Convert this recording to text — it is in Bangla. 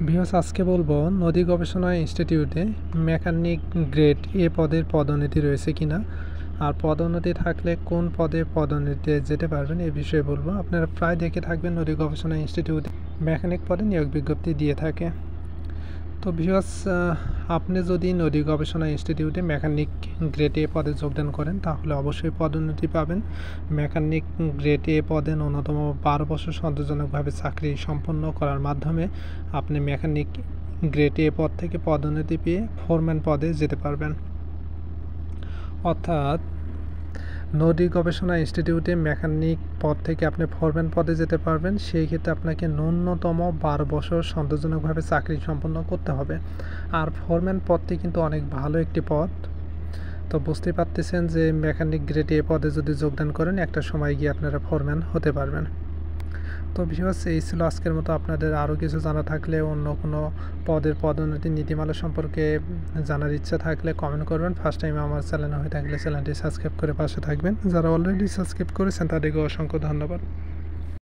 ভিউয়ার্স, আজকে বলবো নদী গবেষণা ইনস্টিটিউটে মেকানিক গ্রেড এ পদের পদোন্নতি রয়েছে কিনা, আর পদোন্নতি থাকলে কোন পদে পদোন্নতিতে যেতে পারবেন এ বিষয়ে বলবো। আপনারা প্রায় দেখে থাকবেন নদী গবেষণা ইনস্টিটিউটে মেকানিক পদে নিয়োগ বিজ্ঞপ্তি দিয়ে থাকে। তো ভিউয়ার্স, আপনি যদি নদী গবেষণা ইনস্টিটিউটে মেকানিক গ্রেড এ পদে যোগদান করেন তাহলে অবশ্যই পদোন্নতি পাবেন। মেকানিক গ্রেড এ পদে ন্যূনতম 12 বছর সন্তোষজনকভাবে চাকরি সম্পন্ন করার মাধ্যমে আপনি মেকানিক গ্রেড এ পদ থেকে পদোন্নতি পেয়ে ফোরম্যান পদে যেতে পারবেন। অর্থাৎ নদী গবেষণা ইনস্টিটিউটে মেকানিক পদ থেকে আপনি ফোরম্যান পদে যেতে পারবেন। সেই ক্ষেত্রে আপনাকে ন্যূনতম 12 বছর সন্তোষজনকভাবে চাকরি সম্পন্ন করতে হবে। আর ফোরম্যান পদটি কিন্তু অনেক ভালো একটি পদ। তো বুঝতেই পারতেছেন যে মেকানিক গ্রেড এ পদে যদি যোগদান করেন একটা সময় গিয়ে আপনারা ফোরম্যান হতে পারবেন। তো ভিউয়ার্স, এই ছিল আজকের মতো। আপনাদের আরও কিছু জানা থাকলে, অন্য কোনো পদের পদোন্নতি নীতিমালা সম্পর্কে জানার ইচ্ছা থাকলে কমেন্ট করবেন। ফার্স্ট টাইম আমার চ্যানেলে হয়ে থাকলে চ্যানেলটি সাবস্ক্রাইব করে পাশে থাকবেন। যারা অলরেডি সাবস্ক্রাইব করেছেন তাদেরকে অসংখ্য ধন্যবাদ।